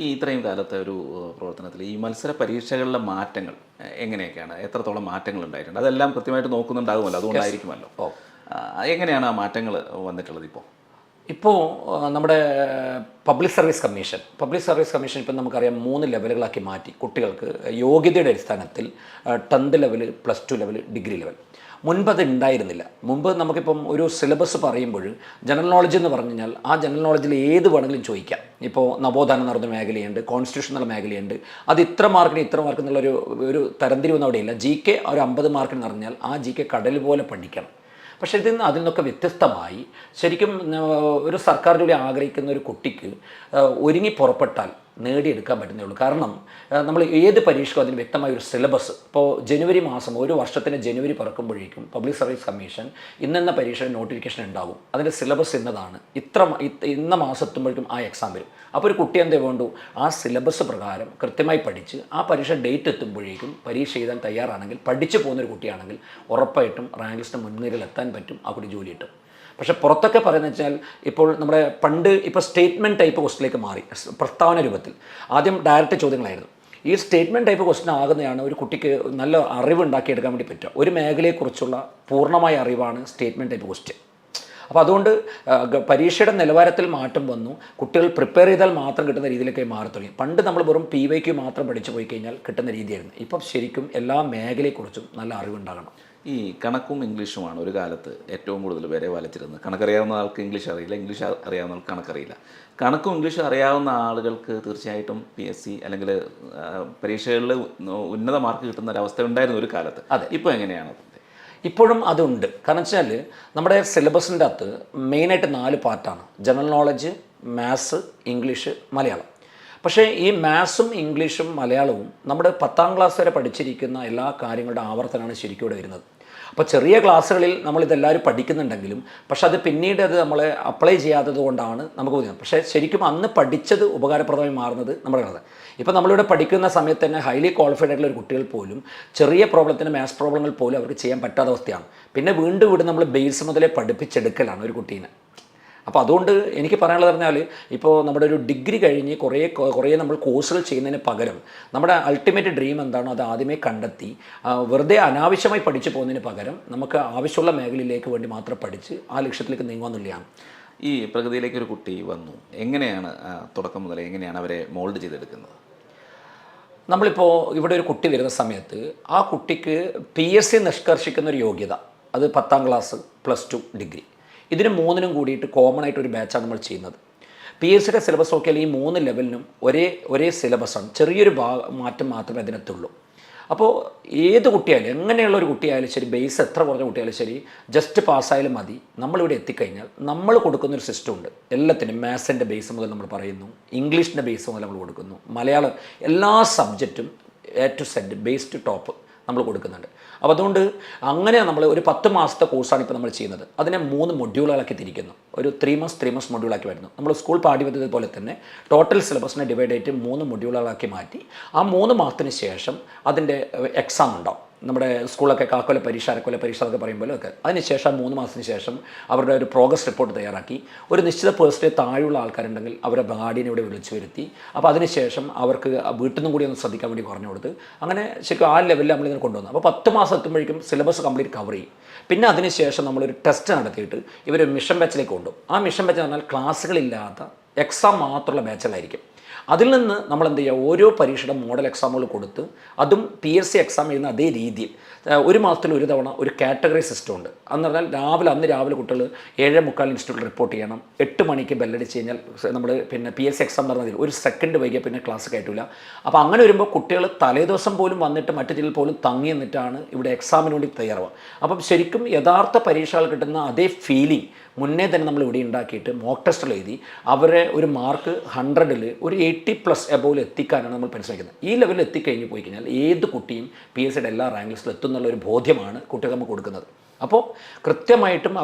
ഈ ഇത്രയും കാലത്തെ ഒരു പ്രവർത്തനത്തിൽ ഈ മത്സര പരീക്ഷകളിലെ മാറ്റങ്ങൾ എങ്ങനെയൊക്കെയാണ്? എത്രത്തോളം മാറ്റങ്ങൾ ഉണ്ടായിട്ടുണ്ട്? അതെല്ലാം കൃത്യമായിട്ട് നോക്കുന്നുണ്ടാകുമല്ലോ, അതുകൊണ്ടായിരിക്കുമല്ലോ. എങ്ങനെയാണ് ആ മാറ്റങ്ങൾ വന്നിട്ടുള്ളത് ഇപ്പോൾ? ഇപ്പോൾ നമ്മുടെ പബ്ലിക് സർവീസ് കമ്മീഷൻ ഇപ്പം നമുക്കറിയാം 3 ലെവലുകളാക്കി മാറ്റി. കുട്ടികൾക്ക് യോഗ്യതയുടെ അടിസ്ഥാനത്തിൽ 10th level, +2 level, degree level. മുൻപത് ഉണ്ടായിരുന്നില്ല. മുമ്പ് നമുക്കിപ്പം ഒരു സിലബസ് പറയുമ്പോൾ ജനറൽ നോളജ് എന്ന് പറഞ്ഞു കഴിഞ്ഞാൽ ആ ജനറൽ നോളജിൽ ഏത് വേണമെങ്കിലും ചോദിക്കാം. ഇപ്പോൾ നവോത്ഥാനം നടന്ന മേഖലയുണ്ട്, കോൺസ്റ്റിറ്റ്യൂഷൻ എന്നുള്ള മേഖലയുണ്ട്. അത് ഇത്ര മാർക്കിന് ഇത്ര മാർക്ക് എന്നുള്ളൊരു തരംതിരിവൊന്നും അവിടെയില്ല. GK ഒരു 50 മാർക്കിന് പറഞ്ഞാൽ ആ GK കടൽ പോലെ പഠിക്കണം. പക്ഷേ അതിൽ നിന്നൊക്കെ വ്യത്യസ്തമായി ശരിക്കും ഒരു സർക്കാർ ജോലി ആഗ്രഹിക്കുന്ന ഒരു കുട്ടിക്ക് ഒരുങ്ങി പുറപ്പെട്ടാൽ നേടിയെടുക്കാൻ പറ്റുന്നേ ഉള്ളൂ. കാരണം നമ്മൾ ഏത് പരീക്ഷയ്ക്കും അതിന് വ്യക്തമായ ഒരു സിലബസ്. ഇപ്പോൾ ജനുവരി മാസം, ഒരു വർഷത്തിന് ജനുവരി പിറക്കുമ്പോഴേക്കും പബ്ലിക് സർവീസ് കമ്മീഷൻ ഇന്ന പരീക്ഷയുടെ നോട്ടിഫിക്കേഷൻ ഉണ്ടാകും. അതിൻ്റെ സിലബസ് ഇന്നതാണ്, ഇന്ന മാസം എത്തുമ്പോഴേക്കും ആ എക്സാം വരും. അപ്പോൾ ഒരു കുട്ടി എന്തേ വേണ്ടു, ആ സിലബസ് പ്രകാരം കൃത്യമായി പഠിച്ച് ആ പരീക്ഷ ഡേറ്റ് എത്തുമ്പോഴേക്കും പരീക്ഷ എഴുതാൻ തയ്യാറാണെങ്കിൽ, പഠിച്ചു പോകുന്നൊരു കുട്ടിയാണെങ്കിൽ ഉറപ്പായിട്ടും റാങ്ക് ലിസ്റ്റ് മുൻനിരയിൽ എത്താൻ പറ്റും, ആ കുട്ടി ജോലി കിട്ടും. പക്ഷേ പുറത്തൊക്കെ പറയുന്നത് വെച്ചാൽ ഇപ്പോൾ നമ്മുടെ ഇപ്പോൾ സ്റ്റേറ്റ്മെൻറ്റ് ടൈപ്പ് ക്വസ്റ്റിലേക്ക് മാറി, പ്രസ്താവന രൂപത്തിൽ. ആദ്യം ഡയറക്റ്റ് ചോദ്യങ്ങളായിരുന്നു. ഈ സ്റ്റേറ്റ്മെൻറ്റ് ടൈപ്പ് ക്വസ്റ്റ്യൻ ആകുന്നതാണ് ഒരു കുട്ടിക്ക് നല്ല അറിവ് ഉണ്ടാക്കിയെടുക്കാൻ വേണ്ടി പറ്റുക. ഒരു മേഖലയെക്കുറിച്ചുള്ള പൂർണ്ണമായ അറിവാണ് സ്റ്റേറ്റ്മെൻറ്റ് ടൈപ്പ് ക്വസ്റ്റ്യൻ. അപ്പോൾ അതുകൊണ്ട് പരീക്ഷയുടെ നിലവാരത്തിൽ മാറ്റം വന്നു. കുട്ടികൾ പ്രിപ്പയർ ചെയ്താൽ മാത്രം കിട്ടുന്ന രീതിയിലേക്ക് മാറി തുടങ്ങി. പണ്ട് നമ്മൾ വെറും PYQ മാത്രം പഠിച്ചു പോയി കഴിഞ്ഞാൽ കിട്ടുന്ന രീതിയായിരുന്നു. ഇപ്പം ശരിക്കും എല്ലാ മേഖലയെക്കുറിച്ചും നല്ല അറിവുണ്ടാകണം. ഈ കണക്കും ഇംഗ്ലീഷുമാണ് ഒരു കാലത്ത് ഏറ്റവും കൂടുതൽ പേരെ വലച്ചിരുന്നത്. കണക്കറിയാവുന്ന ആൾക്ക് ഇംഗ്ലീഷ് അറിയില്ല, ഇംഗ്ലീഷ് അറിയാവുന്ന ആൾക്ക് കണക്കറിയില്ല. കണക്കും ഇംഗ്ലീഷും അറിയാവുന്ന ആളുകൾക്ക് തീർച്ചയായിട്ടും PSC അല്ലെങ്കിൽ പരീക്ഷകളിൽ ഉന്നത മാർക്ക് കിട്ടുന്ന ഒരവസ്ഥ ഉണ്ടായിരുന്നു ഒരു കാലത്ത്. അതെ. ഇപ്പോൾ എങ്ങനെയാണ്? ഇപ്പോഴും അതുണ്ട്. കാരണം വെച്ചാൽ നമ്മുടെ സിലബസിൻ്റെ അകത്ത് മെയിനായിട്ട് 4 പാർട്ടാണ്: general knowledge, maths, English, Malayalam. പക്ഷേ ഈ മാത്സും ഇംഗ്ലീഷും മലയാളവും നമ്മുടെ 10ാം ക്ലാസ് വരെ പഠിച്ചിരിക്കുന്ന എല്ലാ കാര്യങ്ങളുടെ ആവർത്തനമാണ് ശരിക്കും ഇവിടെ വരുന്നത്. അപ്പോൾ ചെറിയ ക്ലാസ്സുകളിൽ നമ്മളിതെല്ലാവരും പഠിക്കുന്നുണ്ടെങ്കിലും പക്ഷെ അത് പിന്നീട് നമ്മൾ അപ്ലൈ ചെയ്യാത്തത് കൊണ്ടാണ് നമുക്ക് തോന്നുന്നത്. പക്ഷേ ശരിക്കും അന്ന് പഠിച്ചത് ഉപകാരപ്രദമായി മാറുന്നത് നമ്മുടെ കഥ. ഇപ്പോൾ നമ്മളിവിടെ പഠിക്കുന്ന സമയത്ത് തന്നെ ഹൈലി ക്വാളിഫൈഡ് ആയിട്ടുള്ള ഒരു കുട്ടികൾ പോലും ചെറിയ പ്രോബ്ലത്തിന്, മാത്സ് പ്രോബ്ലങ്ങൾ പോലും അവർക്ക് ചെയ്യാൻ പറ്റാത്ത അവസ്ഥയാണ്. പിന്നെ വീണ്ടും നമ്മൾ ബേസ് മുതലേ പഠിപ്പിച്ചെടുക്കലാണ് ഒരു കുട്ടീനെ. അപ്പോൾ അതുകൊണ്ട് എനിക്ക് പറയാനുള്ളത് പറഞ്ഞാൽ, ഇപ്പോൾ നമ്മുടെ ഒരു ഡിഗ്രി കഴിഞ്ഞ് കുറേ നമ്മൾ കോഴ്സുകൾ ചെയ്യുന്നതിന് പകരം നമ്മുടെ അൾട്ടിമേറ്റ് ഡ്രീം എന്താണോ അത് ആദ്യമേ കണ്ടെത്തി വെറുതെ അനാവശ്യമായി പഠിച്ചു പോകുന്നതിന് പകരം നമുക്ക് ആവശ്യമുള്ള മേഖലയിലേക്ക് വേണ്ടി മാത്രം പഠിച്ച് ആ ലക്ഷ്യത്തിലേക്ക് നീങ്ങുകയെന്നുള്ളതാണ്. ഈ പ്രകൃതിയിലേക്ക് ഒരു കുട്ടി വന്നു, എങ്ങനെയാണ് തുടക്കം മുതലേ എങ്ങനെയാണ് അവരെ മോൾഡ് ചെയ്തെടുക്കുന്നത്? നമ്മളിപ്പോൾ ഇവിടെ ഒരു കുട്ടി വരുന്ന സമയത്ത് ആ കുട്ടിക്ക് PSC നിഷ്കർഷിക്കുന്ന ഒരു യോഗ്യത, അത് 10ാം ക്ലാസ്, +2, ഡിഗ്രി, ഇതിന് 3നും കൂടിയിട്ട് കോമൺ ആയിട്ട് ഒരു ബാച്ചാണ് നമ്മൾ ചെയ്യുന്നത്. PSCയുടെ സിലബസ് നോക്കിയാൽ ഈ 3 ലെവലിനും ഒരേ സിലബസാണ്. ചെറിയൊരു മാറ്റം മാത്രമേ അതിനകത്തുള്ളൂ. അപ്പോൾ ഏത് കുട്ടിയായാലും, എങ്ങനെയുള്ള ഒരു കുട്ടിയായാലും ശരി, ബേസ് എത്ര കുറഞ്ഞ കുട്ടിയായാലും ശരി, ജസ്റ്റ് പാസ്സായാലും മതി. നമ്മളിവിടെ എത്തിക്കഴിഞ്ഞാൽ നമ്മൾ കൊടുക്കുന്നൊരു സിസ്റ്റം ഉണ്ട്. എല്ലാത്തിനും മാത്സിൻ്റെ ബേസ് മുതൽ നമ്മൾ പറയുന്നു, ഇംഗ്ലീഷിൻ്റെ ബേസ് മുതൽ നമ്മൾ കൊടുക്കുന്നു, മലയാളം, എല്ലാ സബ്ജക്റ്റും A to Z, base to top നമ്മൾ കൊടുക്കുന്നുണ്ട്. അപ്പോൾ അതുകൊണ്ട് അങ്ങനെ നമ്മൾ ഒരു 10 മാസത്തെ കോഴ്സാണ് ഇപ്പോൾ നമ്മൾ ചെയ്യുന്നത്. അതിനെ 3 മൊഡ്യൂളുകളാക്കി തിരിക്കുന്നു. ഒരു 3 months മൊഡ്യൂളാക്കി വരുന്നു. നമ്മൾ സ്കൂൾ പാഠ്യപദ്ധതി പോലെ തന്നെ ടോട്ടൽ സിലബസിനെ ഡിവൈഡ് ചെയ്തിട്ട് 3 മൊഡ്യൂളുകളാക്കി മാറ്റി ആ 3 മാസത്തിന് ശേഷം അതിൻ്റെ എക്സാം ഉണ്ടാവും. നമ്മുടെ സ്കൂളൊക്കെ കാക്കൊല പരീക്ഷ, അരക്കൊല പരീക്ഷ എന്നൊക്കെ പറയുമ്പോഴൊക്കെ ഒക്കെ അതിനുശേഷം 3 മാസത്തിന് ശേഷം അവരുടെ ഒരു പ്രോഗ്രസ് റിപ്പോർട്ട് തയ്യാറാക്കി ഒരു നിശ്ചിത പേഴ്സൻറ്റേജ് താഴെയുള്ള ആൾക്കാരുണ്ടെങ്കിൽ അവരെ ഗാർഡിയനെ ഇവിടെ വിളിച്ചു വരുത്തി. അപ്പോൾ അതിനുശേഷം അവർക്ക് വീട്ടിൽ നിന്നും കൂടി ഒന്ന് ശ്രദ്ധിക്കാൻ വേണ്ടി പറഞ്ഞു കൊടുത്ത് അങ്ങനെ ശരിക്കും ആ ലെവലിൽ നമ്മളിങ്ങനെ കൊണ്ടുവന്നു. അപ്പോൾ 10 മാസം എത്തുമ്പോഴേക്കും സിലബസ് കംപ്ലീറ്റ് കവർ ചെയ്യും. പിന്നെ അതിനുശേഷം നമ്മളൊരു ടെസ്റ്റ് നടത്തിയിട്ട് ഇവർ മിഷൻ ബാച്ചിലേക്ക് കൊണ്ടുപോകും. ആ മിഷൻ ബാച്ച് എന്ന് പറഞ്ഞാൽ ക്ലാസ്സുകളില്ലാത്ത എക്സാം മാത്രമുള്ള ബാച്ചുകളായിരിക്കും. അതിൽ നിന്ന് നമ്മൾ എന്ത് ചെയ്യുക, ഓരോ പരീക്ഷയുടെ മോഡൽ എക്സാമുകൾ കൊടുത്ത് അതും PSC എക്സാം ചെയ്യുന്ന അതേ രീതിയിൽ 1 മാസത്തിൽ ഒരു തവണ ഒരു കാറ്റഗറി സിസ്റ്റം ഉണ്ട്. അന്ന് പറഞ്ഞാൽ അന്ന് രാവിലെ കുട്ടികൾ 7:45 ഇൻസ്റ്റിറ്റ്യൂട്ടിൽ റിപ്പോർട്ട് ചെയ്യണം. 8 മണിക്ക് ബെല്ലടിച്ച് കഴിഞ്ഞാൽ നമ്മൾ PSC എക്സാം നടന്നതിൽ ഒരു സെക്കൻഡ് വൈകിയാൽ പിന്നെ ക്ലാസ് കയറ്റില്ല. അപ്പോൾ അങ്ങനെ വരുമ്പോൾ കുട്ടികൾ തലേദിവസം പോലും വന്നിട്ട് മറ്റു ജില്ലയിൽ പോലും തങ്ങി നിന്നിട്ടാണ് ഇവിടെ എക്സാമിന് വേണ്ടി തയ്യാറാവുക. അപ്പം ശരിക്കും യഥാർത്ഥ പരീക്ഷകൾ കിട്ടുന്ന അതേ ഫീലിംഗ് മുന്നേ തന്നെ നമ്മൾ ഇവിടെ ഉണ്ടാക്കിയിട്ട് മോക്ക് ടെസ്റ്റിൽ എഴുതി അവരെ ഒരു മാർക്ക് 100ൽ ഒരു 80+ എബോവിൽ എത്തിക്കാനാണ് നമ്മൾ പരിശ്രമിക്കുന്നത്. ഈ ലെവലിൽ എത്തിക്കഴിഞ്ഞ് പോയി കഴിഞ്ഞാൽ ഏത് കുട്ടിയും PSCയുടെ എല്ലാ റാങ്ക് ലിസ്റ്റിൽ എത്തുന്നുള്ളൊരു ബോധ്യമാണ് കുട്ടികൾ നമുക്ക് കൊടുക്കുന്നത്. അപ്പോൾ കൃത്യമായിട്ടും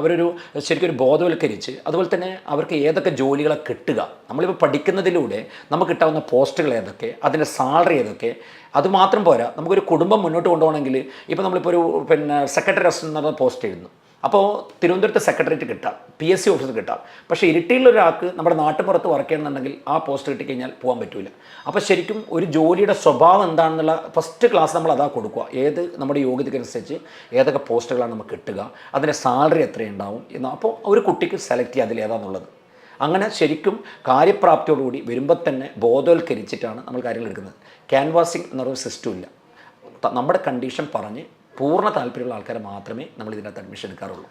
ശരിക്കും ഒരു ബോധവൽക്കരിച്ച് അതുപോലെ തന്നെ അവർക്ക് ഏതൊക്കെ ജോലികളെ കിട്ടുക, നമ്മളിപ്പോൾ പഠിക്കുന്നതിലൂടെ നമുക്ക് കിട്ടാവുന്ന പോസ്റ്റുകൾ ഏതൊക്കെ, അതിൻ്റെ സാലറി ഏതൊക്കെ, അതുമാത്രം പോരാ. നമുക്കൊരു കുടുംബം മുന്നോട്ട് കൊണ്ടുപോകണമെങ്കിൽ ഇപ്പോൾ നമ്മളിപ്പോൾ ഒരു സെക്രട്ടറി അസിസ്റ്റൻ്റ് എന്ന് പറഞ്ഞ പോസ്റ്റ് എഴുതുന്നു. അപ്പോൾ തിരുവനന്തപുരത്ത് സെക്രട്ടേറിയറ്റ് കിട്ടാം, PSC ഓഫീസിൽ കിട്ടാം. പക്ഷേ ഇരിട്ടിയിലുള്ള ഒരാൾക്ക് നമ്മുടെ നാട്ടുപുറത്ത് വർക്ക് ചെയ്യണമെന്നുണ്ടെങ്കിൽ ആ പോസ്റ്റ് കിട്ടിക്കഴിഞ്ഞാൽ പോകാൻ പറ്റില്ല. അപ്പോൾ ശരിക്കും ഒരു ജോലിയുടെ സ്വഭാവം എന്താണെന്നുള്ള ഫസ്റ്റ് ക്ലാസ് നമ്മൾ അതാ കൊടുക്കുക. ഏത് നമ്മുടെ യോഗ്യതയ്ക്കനുസരിച്ച് ഏതൊക്കെ പോസ്റ്റുകളാണ് നമുക്ക് കിട്ടുക, അതിൻ്റെ സാലറി എത്രയുണ്ടാവും എന്ന്. അപ്പോൾ ഒരു കുട്ടിക്ക് സെലക്ട് ചെയ്യുക അതിലേതാണെന്നുള്ളത്. അങ്ങനെ ശരിക്കും കാര്യപ്രാപ്തിയോടുകൂടി വരുമ്പോൾ തന്നെ ബോധവൽക്കരിച്ചിട്ടാണ് നമ്മൾ കാര്യങ്ങൾ എടുക്കുന്നത്. ക്യാൻവാസിങ് എന്നൊരു സിസ്റ്റം ഇല്ല. നമ്മുടെ കണ്ടീഷൻ പറഞ്ഞ് പൂർണ്ണ താല്പര്യമുള്ള ആൾക്കാരെ മാത്രമേ നമ്മൾ ഇതിനകത്ത് അഡ്മിഷൻ എടുക്കാറുള്ളൂ.